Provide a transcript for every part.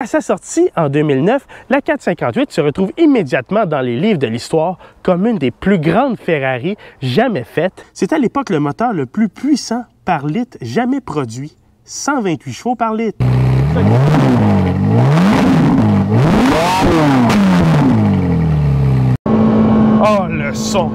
À sa sortie en 2009, la 458 se retrouve immédiatement dans les livres de l'histoire comme une des plus grandes Ferrari jamais faites. C'est à l'époque le moteur le plus puissant par litre jamais produit, 128 chevaux par litre. Oh, le son!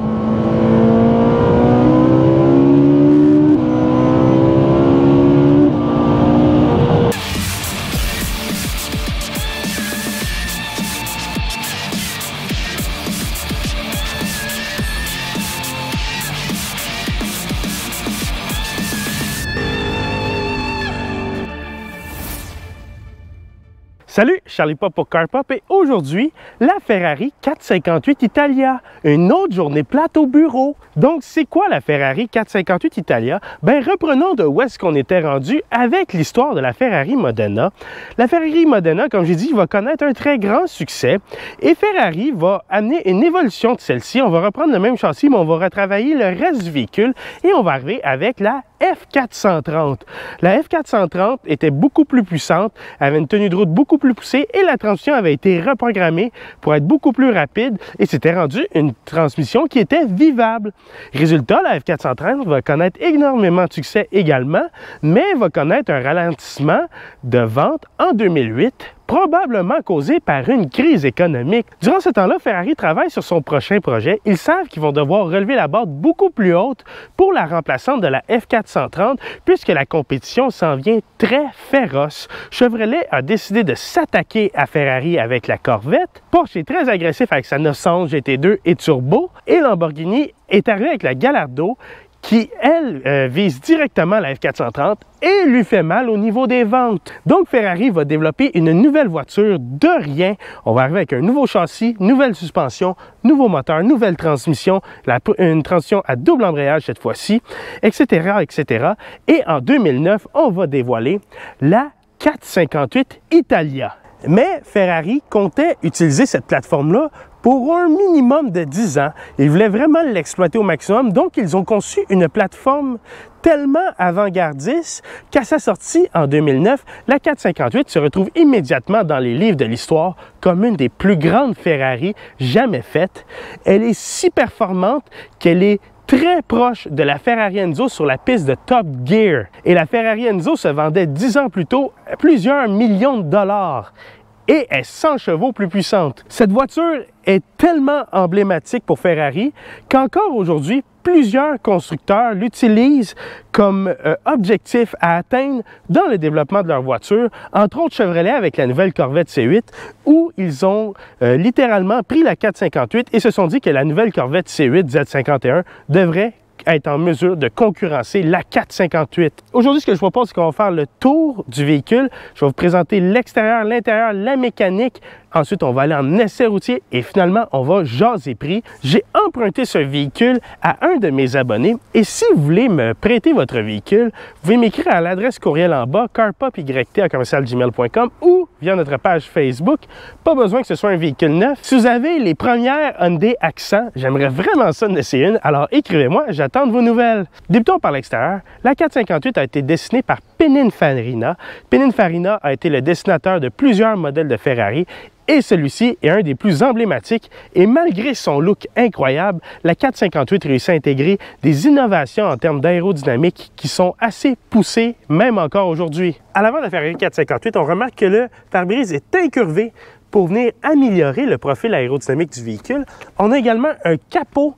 Salut, Charlie Pop pour Car Pop et aujourd'hui, la Ferrari 458 Italia. Une autre journée plate au bureau. Donc, c'est quoi la Ferrari 458 Italia? Ben, reprenons de où est-ce qu'on était rendu avec l'histoire de la Ferrari Modena. La Ferrari Modena, comme j'ai dit, va connaître un très grand succès et Ferrari va amener une évolution de celle-ci. On va reprendre le même châssis, mais on va retravailler le reste du véhicule et on va arriver avec la F430. La F430 était beaucoup plus puissante, avait une tenue de route beaucoup plus poussée et la transmission avait été reprogrammée pour être beaucoup plus rapide et c'était rendu une transmission qui était vivable. Résultat, la F430 va connaître énormément de succès également, mais va connaître un ralentissement de vente en 2008, probablement causé par une crise économique. Durant ce temps-là, Ferrari travaille sur son prochain projet. Ils savent qu'ils vont devoir relever la barre beaucoup plus haute pour la remplaçante de la F430, puisque la compétition s'en vient très féroce. Chevrolet a décidé de s'attaquer à Ferrari avec la Corvette. Porsche est très agressif avec sa 911 GT2 et Turbo. Et Lamborghini est arrivé avec la Gallardo, qui, elle, vise directement la F430 et lui fait mal au niveau des ventes. Donc, Ferrari va développer une nouvelle voiture de rien. On va arriver avec un nouveau châssis, nouvelle suspension, nouveau moteur, nouvelle transmission, une transmission à double embrayage cette fois-ci, etc., etc. Et en 2009, on va dévoiler la 458 Italia. Mais Ferrari comptait utiliser cette plateforme-là pour un minimum de 10 ans. Ils voulaient vraiment l'exploiter au maximum, donc ils ont conçu une plateforme tellement avant-gardiste qu'à sa sortie en 2009, la 458 se retrouve immédiatement dans les livres de l'histoire comme une des plus grandes Ferrari jamais faites. Elle est si performante qu'elle est très proche de la Ferrari Enzo sur la piste de Top Gear. Et la Ferrari Enzo se vendait 10 ans plus tôt à plusieurs millions de dollars et est 100 chevaux plus puissante. Cette voiture est tellement emblématique pour Ferrari qu'encore aujourd'hui, plusieurs constructeurs l'utilisent comme objectif à atteindre dans le développement de leur voiture, entre autres Chevrolet avec la nouvelle Corvette C8, où ils ont littéralement pris la 458 et se sont dit que la nouvelle Corvette C8 Z51 devrait être en mesure de concurrencer la 458. Aujourd'hui, ce que je vous propose, c'est qu'on va faire le tour du véhicule. Je vais vous présenter l'extérieur, l'intérieur, la mécanique. Ensuite, on va aller en essai routier et finalement, on va jaser prix. J'ai emprunté ce véhicule à un de mes abonnés et si vous voulez me prêter votre véhicule, vous pouvez m'écrire à l'adresse courriel en bas, carpopyt@gmail.com ou via notre page Facebook. Pas besoin que ce soit un véhicule neuf. Si vous avez les premières Hyundai Accent, j'aimerais vraiment ça en essayer une, alors écrivez-moi, j'attends de vos nouvelles. Débutons par l'extérieur. La 458 a été dessinée par Pininfarina. Pininfarina a été le dessinateur de plusieurs modèles de Ferrari et celui-ci est un des plus emblématiques et malgré son look incroyable, la 458 réussit à intégrer des innovations en termes d'aérodynamique qui sont assez poussées même encore aujourd'hui. À l'avant de la Ferrari 458, on remarque que le pare-brise est incurvé pour venir améliorer le profil aérodynamique du véhicule. On a également un capot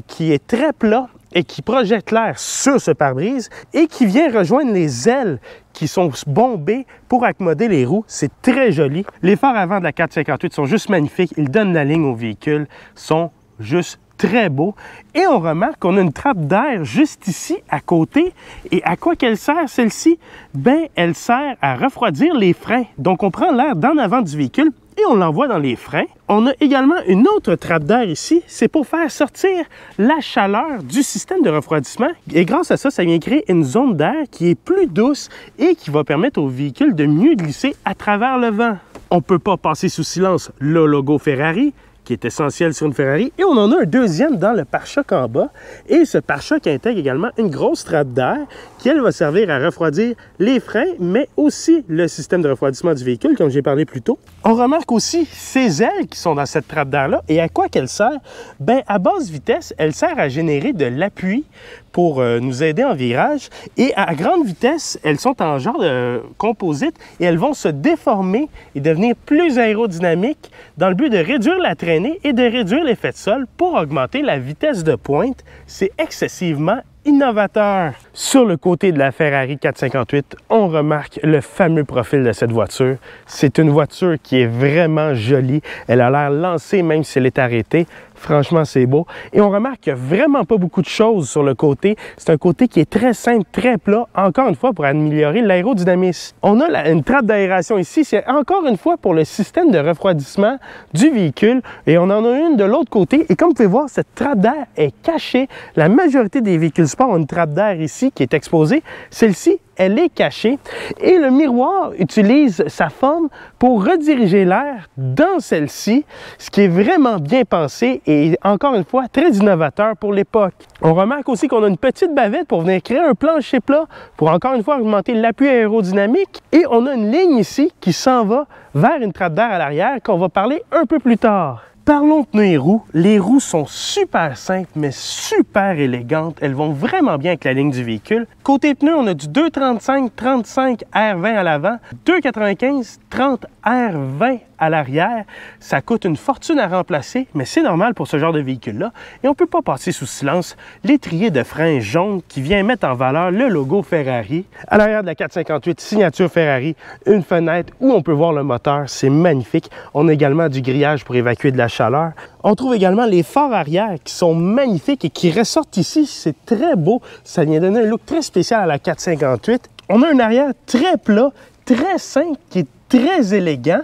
qui est très plat et qui projette l'air sur ce pare-brise et qui vient rejoindre les ailes qui sont bombées pour accommoder les roues. C'est très joli. Les phares avant de la 458 sont juste magnifiques. Ils donnent la ligne au véhicule, sont juste très beaux. Et on remarque qu'on a une trappe d'air juste ici à côté. Et à quoi qu'elle sert celle-ci? Ben, elle sert à refroidir les freins. Donc on prend l'air d'en avant du véhicule et on l'envoie dans les freins. On a également une autre trappe d'air ici, c'est pour faire sortir la chaleur du système de refroidissement. Et grâce à ça, ça vient créer une zone d'air qui est plus douce et qui va permettre au véhicule de mieux glisser à travers le vent. On ne peut pas passer sous silence le logo Ferrari, qui est essentiel sur une Ferrari. Et on en a un deuxième dans le pare-choc en bas. Et ce pare-choc intègre également une grosse trappe d'air qui, elle, va servir à refroidir les freins, mais aussi le système de refroidissement du véhicule, comme j'ai parlé plus tôt. On remarque aussi ces ailes qui sont dans cette trappe d'air-là. Et à quoi qu'elle sert? Bien, à basse vitesse, elle sert à générer de l'appui pour nous aider en virage. Et à grande vitesse, elles sont en genre de composite et elles vont se déformer et devenir plus aérodynamiques dans le but de réduire la traînée et de réduire l'effet de sol pour augmenter la vitesse de pointe. C'est excessivement innovateur. Sur le côté de la Ferrari 458, on remarque le fameux profil de cette voiture. C'est une voiture qui est vraiment jolie. Elle a l'air lancée même si elle est arrêtée. Franchement, c'est beau. Et on remarque qu'il n'y a vraiment pas beaucoup de choses sur le côté. C'est un côté qui est très simple, très plat, encore une fois pour améliorer l'aérodynamisme. On a une trappe d'aération ici. C'est encore une fois pour le système de refroidissement du véhicule. Et on en a une de l'autre côté. Et comme vous pouvez voir, cette trappe d'air est cachée. La majorité des véhicules sport ont une trappe d'air ici qui est exposée. Celle-ci, elle est cachée et le miroir utilise sa forme pour rediriger l'air dans celle-ci, ce qui est vraiment bien pensé et encore une fois très innovateur pour l'époque. On remarque aussi qu'on a une petite bavette pour venir créer un plancher plat pour encore une fois augmenter l'appui aérodynamique et on a une ligne ici qui s'en va vers une trappe d'air à l'arrière qu'on va parler un peu plus tard. Parlons pneus et roues. Les roues sont super simples, mais super élégantes. Elles vont vraiment bien avec la ligne du véhicule. Côté pneus, on a du 2,35/35 R20 à l'avant, 2,95/30 R20 à l'arrière. Ça coûte une fortune à remplacer, mais c'est normal pour ce genre de véhicule-là. Et on ne peut pas passer sous silence l'étrier de frein jaune qui vient mettre en valeur le logo Ferrari. À l'arrière de la 458, signature Ferrari, une fenêtre où on peut voir le moteur. C'est magnifique. On a également du grillage pour évacuer de la chaleur. On trouve également les phares arrière qui sont magnifiques et qui ressortent ici. C'est très beau. Ça vient donner un look très spécial à la 458. On a un arrière très plat, très simple, qui est très élégant.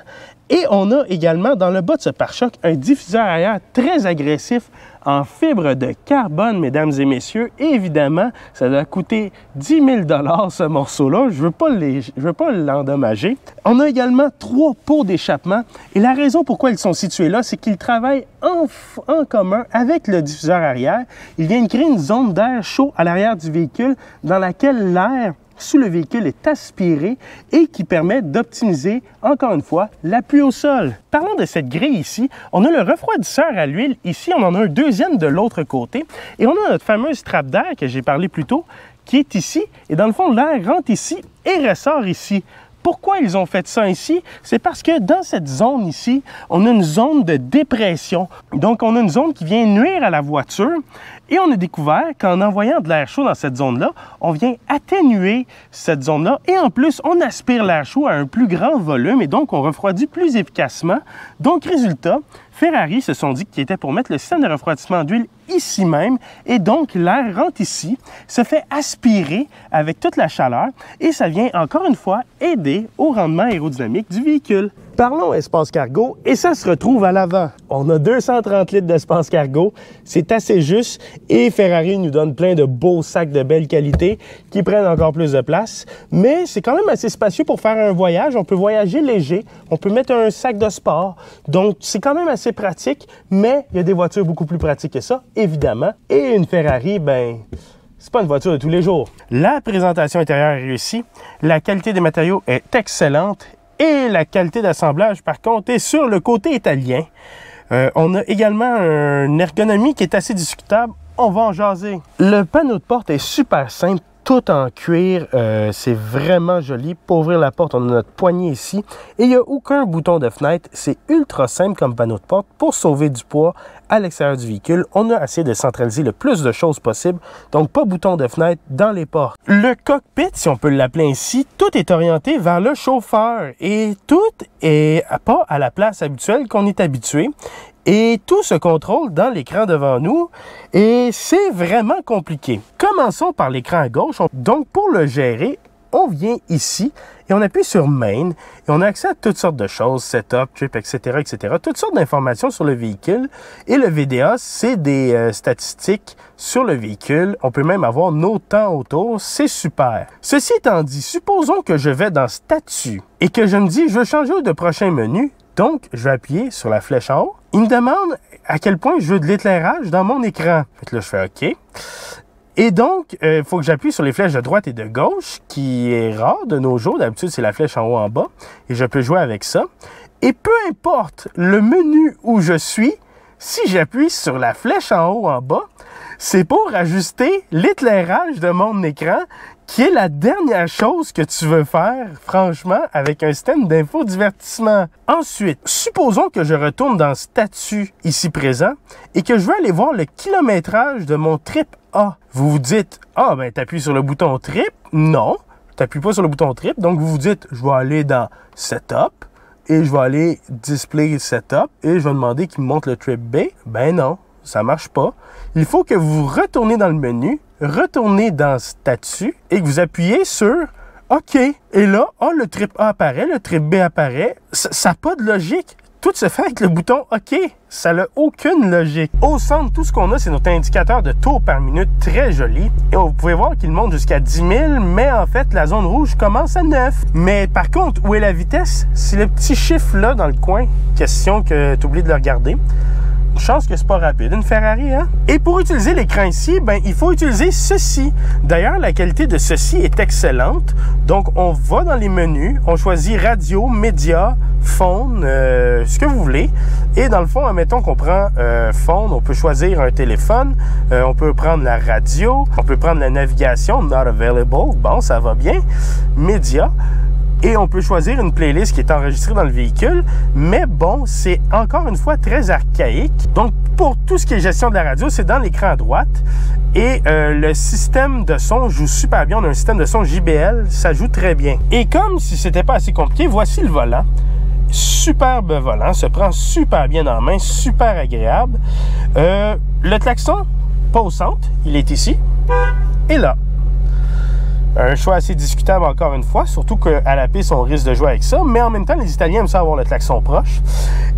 Et on a également dans le bas de ce pare-choc un diffuseur arrière très agressif en fibre de carbone, mesdames et messieurs. Et évidemment, ça doit coûter 10 000 $ ce morceau-là. Je ne veux pas l'endommager. On a également 3 pots d'échappement. Et la raison pourquoi ils sont situés là, c'est qu'ils travaillent en commun avec le diffuseur arrière. Ils viennent créer une zone d'air chaud à l'arrière du véhicule dans laquelle l'air sous le véhicule est aspiré et qui permet d'optimiser, encore une fois, l'appui au sol. Parlons de cette grille ici. On a le refroidisseur à l'huile. Ici, on en a un deuxième de l'autre côté. Et on a notre fameuse trappe d'air que j'ai parlé plus tôt, qui est ici. Et dans le fond, l'air rentre ici et ressort ici. Pourquoi ils ont fait ça ici? C'est parce que dans cette zone ici, on a une zone de dépression. Donc, on a une zone qui vient nuire à la voiture. Et on a découvert qu'en envoyant de l'air chaud dans cette zone-là, on vient atténuer cette zone-là. Et en plus, on aspire l'air chaud à un plus grand volume et donc on refroidit plus efficacement. Donc, résultat, Ferrari se sont dit qu'il était pour mettre le système de refroidissement d'huile ici même. Et donc, l'air rentre ici, se fait aspirer avec toute la chaleur et ça vient encore une fois aider au rendement aérodynamique du véhicule. Parlons espace cargo et ça se retrouve à l'avant. On a 230 litres d'espace cargo, c'est assez juste et Ferrari nous donne plein de beaux sacs de belle qualité qui prennent encore plus de place. Mais c'est quand même assez spacieux pour faire un voyage. On peut voyager léger, on peut mettre un sac de sport. Donc c'est quand même assez pratique, mais il y a des voitures beaucoup plus pratiques que ça, évidemment. Et une Ferrari, ben, c'est pas une voiture de tous les jours. La présentation intérieure est réussie, la qualité des matériaux est excellente. Et la qualité d'assemblage, par contre, est sur le côté italien. On a également une ergonomie qui est assez discutable. On va en jaser. Le panneau de porte est super simple, tout en cuir. C'est vraiment joli. Pour ouvrir la porte, on a notre poignée ici. Et il n'y a aucun bouton de fenêtre. C'est ultra simple comme panneau de porte pour sauver du poids à l'extérieur du véhicule. On a essayé de centraliser le plus de choses possible. Donc, pas bouton de fenêtre dans les portes. Le cockpit, si on peut l'appeler ainsi, tout est orienté vers le chauffeur. Et tout est pas à la place habituelle qu'on est habitué. Et tout se contrôle dans l'écran devant nous et c'est vraiment compliqué. Commençons par l'écran à gauche. Donc, pour le gérer, on vient ici et on appuie sur Main et on a accès à toutes sortes de choses, Setup, Trip, etc., etc. Toutes sortes d'informations sur le véhicule. Et le VDA, c'est des statistiques sur le véhicule. On peut même avoir nos temps autour. C'est super. Ceci étant dit, supposons que je vais dans Statut et que je me dis, je veux changer de prochain menu. Donc, je vais appuyer sur la flèche en haut. Il me demande à quel point je veux de l'éclairage dans mon écran. Fait que là, je fais OK. Et donc, il faut que j'appuie sur les flèches de droite et de gauche, qui est rare de nos jours. D'habitude, c'est la flèche en haut en bas. Et je peux jouer avec ça. Et peu importe le menu où je suis, si j'appuie sur la flèche en haut en bas, c'est pour ajuster l'éclairage de mon écran, qui est la dernière chose que tu veux faire, franchement, avec un système d'infodivertissement. Ensuite, supposons que je retourne dans Statut, ici présent, et que je veux aller voir le kilométrage de mon trip A. Vous vous dites, ah, ben, t'appuies sur le bouton trip. Non, t'appuies pas sur le bouton trip. Donc, vous vous dites, je vais aller dans Setup, et je vais aller Display Setup, et je vais demander qu'il me montre le trip B. Ben non, ça marche pas. Il faut que vous retournez dans le menu, retournez dans Statut et que vous appuyez sur OK. Et là, le trip A apparaît, le trip B apparaît. Ça n'a pas de logique. Tout se fait avec le bouton OK. Ça n'a aucune logique. Au centre, tout ce qu'on a, c'est notre indicateur de tours par minute, très joli. Et vous pouvez voir qu'il monte jusqu'à 10 000, mais en fait, la zone rouge commence à 9. Mais par contre, où est la vitesse? C'est le petit chiffre là dans le coin. Question que tu oublies de le regarder. Une chance que c'est pas rapide, une Ferrari, hein? Et pour utiliser l'écran ici, ben, il faut utiliser ceci. D'ailleurs, la qualité de ceci est excellente. Donc, on va dans les menus, on choisit radio, média, phone, ce que vous voulez. Et dans le fond, admettons qu'on prend phone, on peut choisir un téléphone, on peut prendre la radio, on peut prendre la navigation, not available, bon, ça va bien. Média. Et on peut choisir une playlist qui est enregistrée dans le véhicule. Mais bon, c'est encore une fois très archaïque. Donc, pour tout ce qui est gestion de la radio, c'est dans l'écran à droite. Et le système de son joue super bien. On a un système de son JBL, ça joue très bien. Et comme si c'était pas assez compliqué, voici le volant. Superbe volant, se prend super bien en main, super agréable. Le klaxon, pas au centre, il est ici et là. Un choix assez discutable encore une fois, surtout qu'à la piste, on risque de jouer avec ça. Mais en même temps, les Italiens aiment ça avoir le klaxon proche.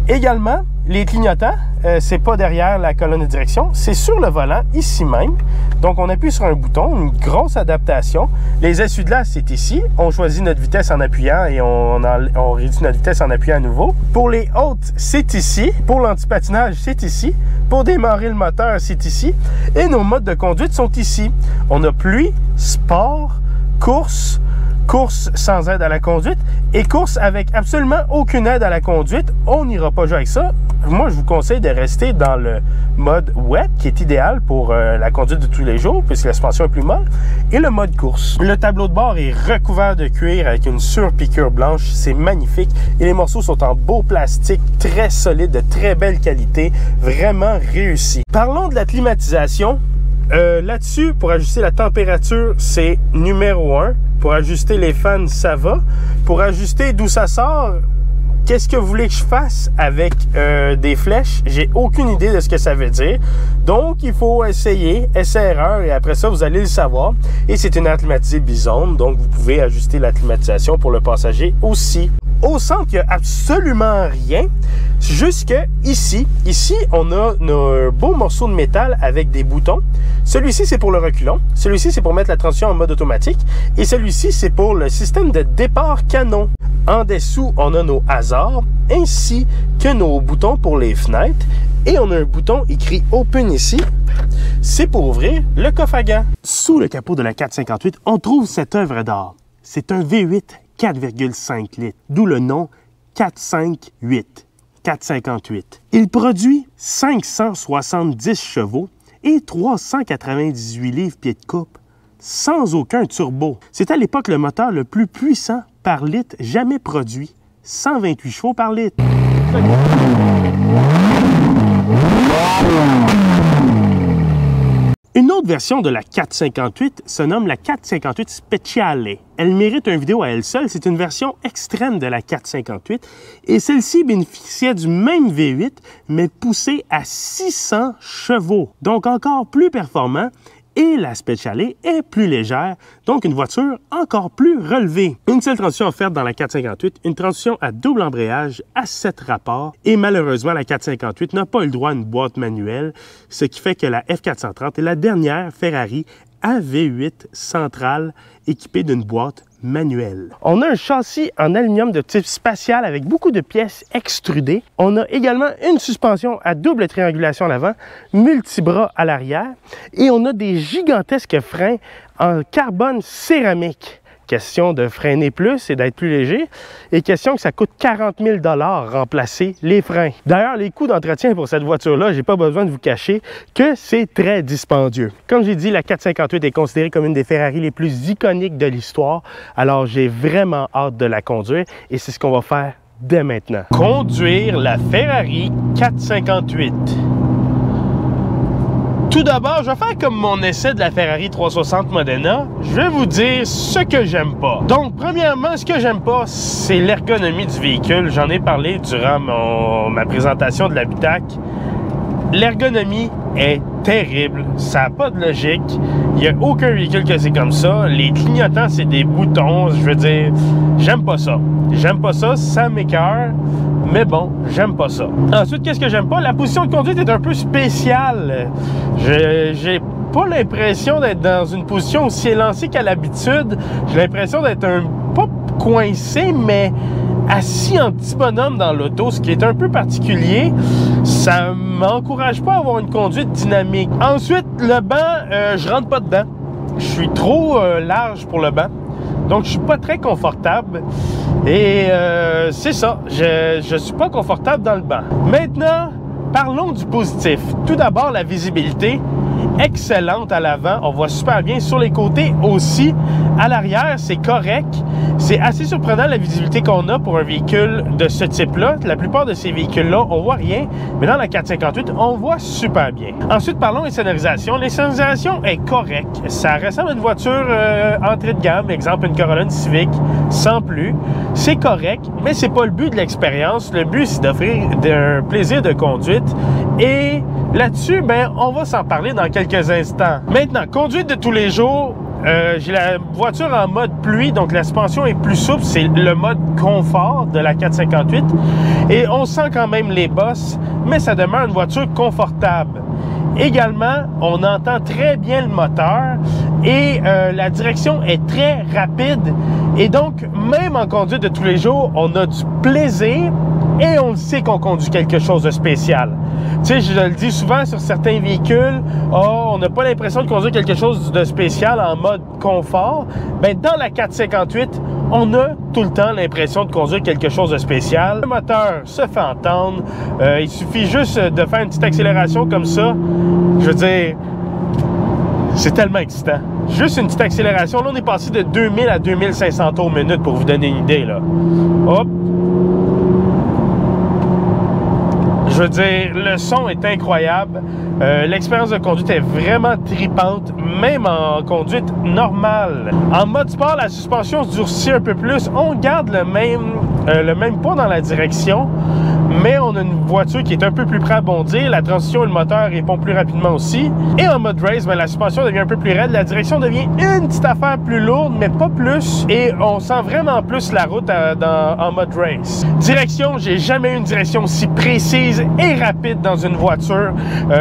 Également, les clignotants, c'est pas derrière la colonne de direction, c'est sur le volant, ici même. Donc, on appuie sur un bouton, une grosse adaptation. Les essuie-glaces, c'est ici. On choisit notre vitesse en appuyant et on réduit notre vitesse en appuyant à nouveau. Pour les hautes, c'est ici. Pour l'antipatinage, c'est ici. Pour démarrer le moteur, c'est ici. Et nos modes de conduite sont ici. On a pluie, sport, course, course sans aide à la conduite et course avec absolument aucune aide à la conduite. On n'ira pas jouer avec ça. Moi, je vous conseille de rester dans le mode wet, qui est idéal pour la conduite de tous les jours, puisque la suspension est plus molle, et le mode course. Le tableau de bord est recouvert de cuir avec une surpiqûre blanche. C'est magnifique. Et les morceaux sont en beau plastique, très solide, de très belle qualité, vraiment réussi. Parlons de la climatisation. Là-dessus, pour ajuster la température, c'est numéro 1. Pour ajuster les fans, ça va. Pour ajuster d'où ça sort, qu'est-ce que vous voulez que je fasse avec des flèches? J'ai aucune idée de ce que ça veut dire. Donc, il faut essayer, essai-erreur, et après ça, vous allez le savoir. Et c'est une aire climatisée bizone, donc vous pouvez ajuster la climatisation pour le passager aussi. Au centre, il n'y a absolument rien, jusque ici. Ici, on a un beau morceau de métal avec des boutons. Celui-ci, c'est pour le reculon. Celui-ci, c'est pour mettre la transmission en mode automatique. Et celui-ci, c'est pour le système de départ canon. En dessous, on a nos hasards, ainsi que nos boutons pour les fenêtres. Et on a un bouton écrit Open ici. C'est pour ouvrir le coffre à gants. Sous le capot de la 458, on trouve cette œuvre d'art. C'est un V8 4,5 litres, d'où le nom 458. 458. Il produit 570 chevaux et 398 livres-pieds de coupe, sans aucun turbo. C'est à l'époque le moteur le plus puissant par litre jamais produit, 128 chevaux par litre. Une autre version de la 458 se nomme la 458 Speciale. Elle mérite une vidéo à elle seule. C'est une version extrême de la 458 et celle-ci bénéficiait du même V8 mais poussé à 600 chevaux, donc encore plus performant. Et la Speciale est plus légère, donc une voiture encore plus relevée. Une seule transmission offerte dans la 458, une transmission à double embrayage à 7 rapports. Et malheureusement, la 458 n'a pas eu le droit à une boîte manuelle, ce qui fait que la F430 est la dernière Ferrari à V8 centrale équipée d'une boîte manuel. On a un châssis en aluminium de type spatial avec beaucoup de pièces extrudées. On a également une suspension à double triangulation à l'avant, multibras à l'arrière et on a des gigantesques freins en carbone céramique. Question de freiner plus et d'être plus léger. Et question que ça coûte 40 000 $ remplacer les freins. D'ailleurs, les coûts d'entretien pour cette voiture-là, j'ai pas besoin de vous cacher que c'est très dispendieux. Comme j'ai dit, la 458 est considérée comme une des Ferrari les plus iconiques de l'histoire. Alors, j'ai vraiment hâte de la conduire et c'est ce qu'on va faire dès maintenant. Conduire la Ferrari 458. Tout d'abord, je vais faire comme mon essai de la Ferrari 360 Modena. Je vais vous dire ce que j'aime pas. Donc, premièrement, ce que j'aime pas, c'est l'ergonomie du véhicule. J'en ai parlé durant ma présentation de l'habitacle. L'ergonomie est terrible. Ça n'a pas de logique. Il n'y a aucun véhicule que c'est comme ça. Les clignotants, c'est des boutons. Je veux dire, j'aime pas ça. J'aime pas ça, ça m'écoeure. Mais bon, j'aime pas ça. Ensuite, qu'est-ce que j'aime pas? La position de conduite est un peu spéciale. J'ai pas l'impression d'être dans une position aussi élancée qu'à l'habitude. J'ai l'impression d'être pas coincé, mais assis en petit bonhomme dans l'auto, ce qui est un peu particulier. Ça m'encourage pas à avoir une conduite dynamique. Ensuite, le banc, je rentre pas dedans. Je suis trop large pour le banc. Donc, je suis pas très confortable. Et c'est ça, je suis pas confortable dans le banc. Maintenant, parlons du positif. Tout d'abord, la visibilité. Excellente à l'avant, on voit super bien sur les côtés aussi. À l'arrière, c'est correct. C'est assez surprenant la visibilité qu'on a pour un véhicule de ce type-là. La plupart de ces véhicules-là, on voit rien, mais dans la 458, on voit super bien. Ensuite, parlons des sonorisations. Les sonorisations est correcte. Ça ressemble à une voiture entrée de gamme, exemple une Corolla Civic, sans plus. C'est correct, mais c'est pas le but de l'expérience. Le but, c'est d'offrir un plaisir de conduite. Et là-dessus, ben, on va s'en parler dans quelques instants. Maintenant, conduite de tous les jours, j'ai la voiture en mode pluie, donc la suspension est plus souple, c'est le mode confort de la 458. Et on sent quand même les bosses, mais ça demeure une voiture confortable. Également, on entend très bien le moteur et la direction est très rapide. Et donc, même en conduite de tous les jours, on a du plaisir et on sait qu'on conduit quelque chose de spécial. Tu sais, je le dis souvent sur certains véhicules, on n'a pas l'impression de conduire quelque chose de spécial en mode confort. Bien, dans la 458, on a tout le temps l'impression de conduire quelque chose de spécial. Le moteur se fait entendre. Il suffit juste de faire une petite accélération comme ça. Je veux dire, c'est tellement excitant. Juste une petite accélération. Là, on est passé de 2000 à 2500 tours minute pour vous donner une idée, là. Hop! Je veux dire, le son est incroyable. L'expérience de conduite est vraiment tripante, même en conduite normale. En mode sport, la suspension se durcit un peu plus. On garde le même poids dans la direction, mais on a une voiture qui est un peu plus prête à bondir. La transition et le moteur répondent plus rapidement aussi. Et en mode race, ben, la suspension devient un peu plus raide. La direction devient une petite affaire plus lourde, mais pas plus. Et on sent vraiment plus la route en mode race. Direction, j'ai jamais eu une direction aussi précise et rapide dans une voiture.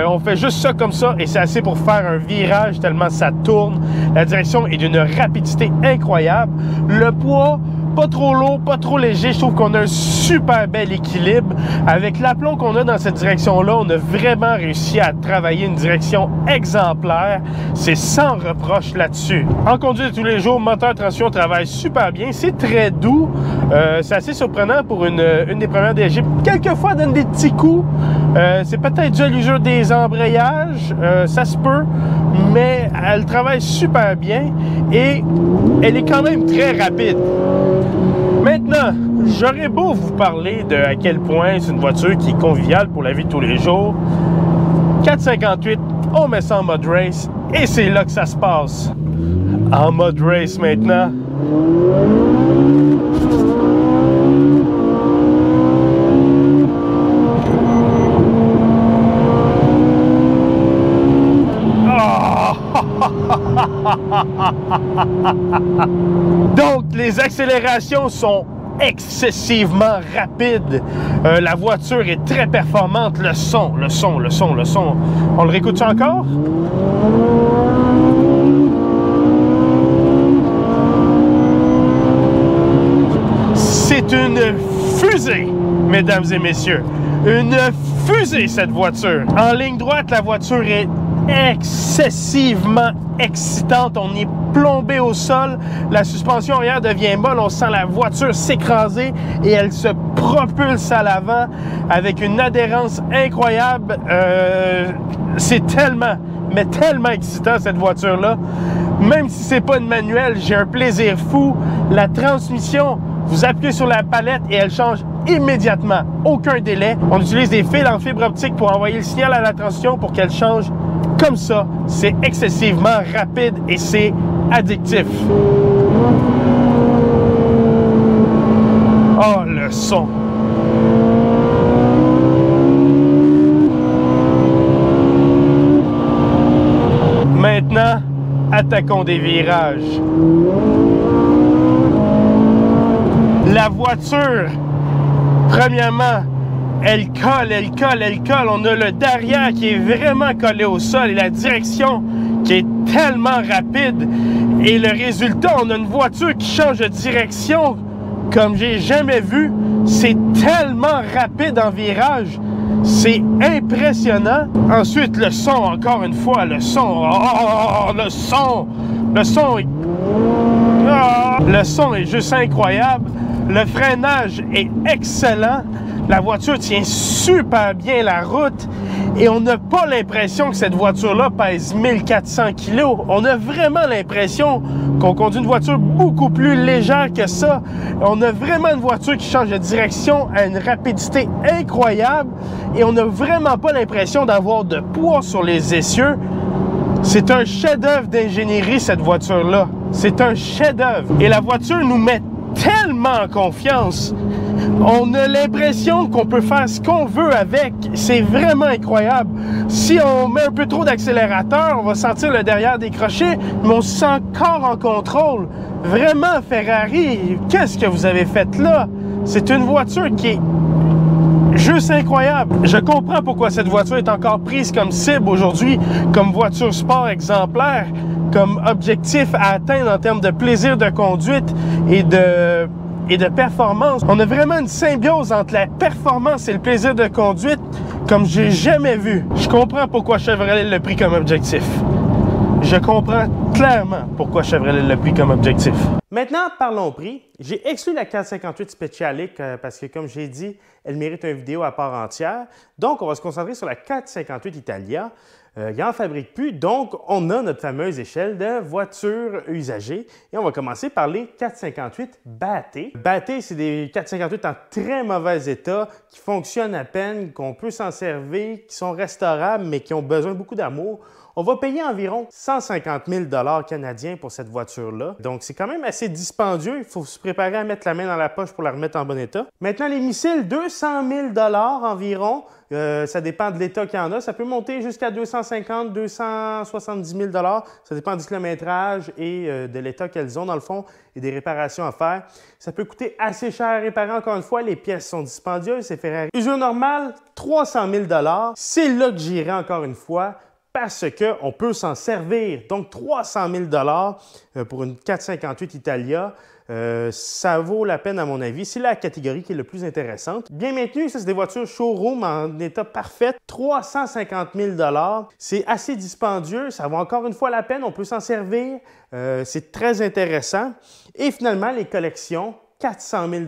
On fait juste ça comme ça et c'est assez pour faire un virage tellement ça tourne. La direction est d'une rapidité incroyable. Le poids, pas trop lourd, pas trop léger. Je trouve qu'on a un super bel équilibre. Avec l'aplomb qu'on a dans cette direction-là, on a vraiment réussi à travailler une direction exemplaire. C'est sans reproche là-dessus. En conduite de tous les jours, moteur, transmission travaille super bien. C'est très doux. C'est assez surprenant pour une des premières DSG. Quelquefois, elle donne des petits coups. C'est peut-être dû à l'usure des embrayages. Ça se peut. Mais elle travaille super bien et elle est quand même très rapide. Maintenant, j'aurais beau vous parler de à quel point c'est une voiture qui est conviviale pour la vie de tous les jours. 458, on met ça en mode race et c'est là que ça se passe. En mode race maintenant. Donc, les accélérations sont excessivement rapides. La voiture est très performante. Le son. On le réécoute encore? C'est une fusée, mesdames et messieurs. Une fusée, cette voiture. En ligne droite, la voiture est excessivement excitante. On est plombé au sol. La suspension arrière devient molle. On sent la voiture s'écraser et elle se propulse à l'avant avec une adhérence incroyable. C'est tellement, mais tellement excitant, cette voiture-là. Même si c'est pas une manuelle, j'ai un plaisir fou. La transmission, vous appuyez sur la palette et elle change immédiatement. Aucun délai. On utilise des fils en fibre optique pour envoyer le signal à la transmission pour qu'elle change comme ça. C'est excessivement rapide et c'est addictif. Oh, le son! Maintenant, attaquons des virages. La voiture, premièrement, elle colle, elle colle, elle colle. On a le derrière qui est vraiment collé au sol et la direction qui est tellement rapide. Et le résultat, on a une voiture qui change de direction comme j'ai jamais vu. C'est tellement rapide en virage. C'est impressionnant. Ensuite, le son, encore une fois, le son. Oh, le son! Le son est... Oh, le son est juste incroyable. Le freinage est excellent. La voiture tient super bien la route et on n'a pas l'impression que cette voiture-là pèse 1400 kg. On a vraiment l'impression qu'on conduit une voiture beaucoup plus légère que ça. On a vraiment une voiture qui change de direction à une rapidité incroyable et on n'a vraiment pas l'impression d'avoir de poids sur les essieux. C'est un chef-d'œuvre d'ingénierie, cette voiture-là. C'est un chef-d'œuvre. Et la voiture nous met tellement en confiance. On a l'impression qu'on peut faire ce qu'on veut avec. C'est vraiment incroyable. Si on met un peu trop d'accélérateur, on va sentir le derrière décrocher, mais on se sent encore en contrôle. Vraiment, Ferrari, qu'est-ce que vous avez fait là? C'est une voiture qui est juste incroyable. Je comprends pourquoi cette voiture est encore prise comme cible aujourd'hui, comme voiture sport exemplaire, comme objectif à atteindre en termes de plaisir de conduite et de performance. On a vraiment une symbiose entre la performance et le plaisir de conduite comme j'ai jamais vu. Je comprends pourquoi Chevrolet l'a pris comme objectif. Je comprends clairement pourquoi Chevrolet l'a pris comme objectif. Maintenant, parlons prix. J'ai exclu la 458 Specialic parce que, comme j'ai dit, elle mérite une vidéo à part entière. Donc, on va se concentrer sur la 458 Italia. Il n'en fabrique plus, donc on a notre fameuse échelle de voitures usagées. Et on va commencer par les 458 Batté. Batté, c'est des 458 en très mauvais état, qui fonctionnent à peine, qu'on peut s'en servir, qui sont restaurables, mais qui ont besoin de beaucoup d'amour. On va payer environ 150 000 canadiens pour cette voiture-là. Donc, c'est quand même assez dispendieux. Il faut se préparer à mettre la main dans la poche pour la remettre en bon état. Maintenant, les missiles, 200 000 environ. Ça dépend de l'état qu'il y en a. Ça peut monter jusqu'à 250 270 000 Ça dépend du kilométrage et de l'état qu'elles ont, dans le fond, et des réparations à faire. Ça peut coûter assez cher à réparer, encore une fois. Les pièces sont dispendieuses. C'est Ferrari. Usure normale, 300 000 C'est là que j'irai, encore une fois, parce qu'on peut s'en servir. Donc, 300 000 pour une 458 Italia, ça vaut la peine à mon avis. C'est la catégorie qui est le plus intéressante. Bien maintenue, ça c'est des voitures showroom en état parfait. 350 000 c'est assez dispendieux. Ça vaut encore une fois la peine. On peut s'en servir. C'est très intéressant. Et finalement, les collections, 400 000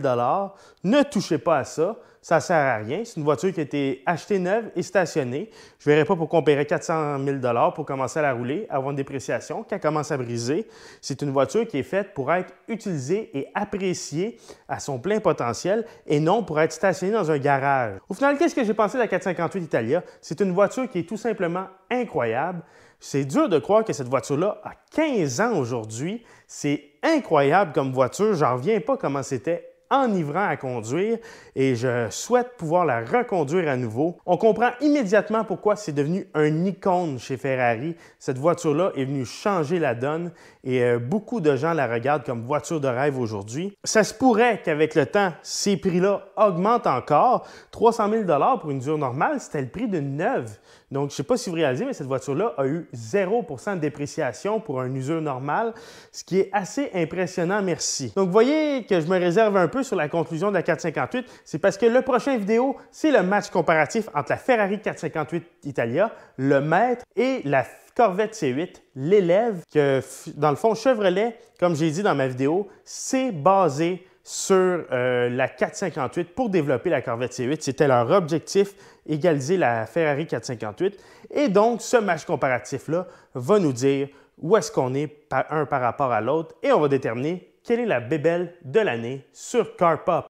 ne touchez pas à ça. Ça ne sert à rien. C'est une voiture qui a été achetée neuve et stationnée. Je ne verrai pas pourquoi on paierait 400 000 pour commencer à la rouler, avoir une dépréciation, qu'elle commence à briser. C'est une voiture qui est faite pour être utilisée et appréciée à son plein potentiel et non pour être stationnée dans un garage. Au final, qu'est-ce que j'ai pensé de la 458 Italia? C'est une voiture qui est tout simplement incroyable. C'est dur de croire que cette voiture-là a 15 ans aujourd'hui. C'est incroyable comme voiture. J'en reviens pas comment c'était enivrant à conduire et je souhaite pouvoir la reconduire à nouveau. On comprend immédiatement pourquoi c'est devenu un icône chez Ferrari. Cette voiture-là est venue changer la donne et beaucoup de gens la regardent comme voiture de rêve aujourd'hui. Ça se pourrait qu'avec le temps, ces prix-là augmentent encore. 300 000 pour une usure normale, c'était le prix d'une neuve. Donc, je ne sais pas si vous réalisez, mais cette voiture-là a eu 0% de dépréciation pour une usure normale, ce qui est assez impressionnant, merci. Donc, vous voyez que je me réserve un peu peu sur la conclusion de la 458, c'est parce que le prochain vidéo, c'est le match comparatif entre la Ferrari 458 Italia, le maître, et la Corvette C8, l'élève, que dans le fond, Chevrolet, comme j'ai dit dans ma vidéo, c'est basé sur la 458 pour développer la Corvette C8. C'était leur objectif, égaliser la Ferrari 458. Et donc, ce match comparatif-là va nous dire où est-ce qu'on est un par rapport à l'autre et on va déterminer quelle est la bébelle de l'année sur CarPop.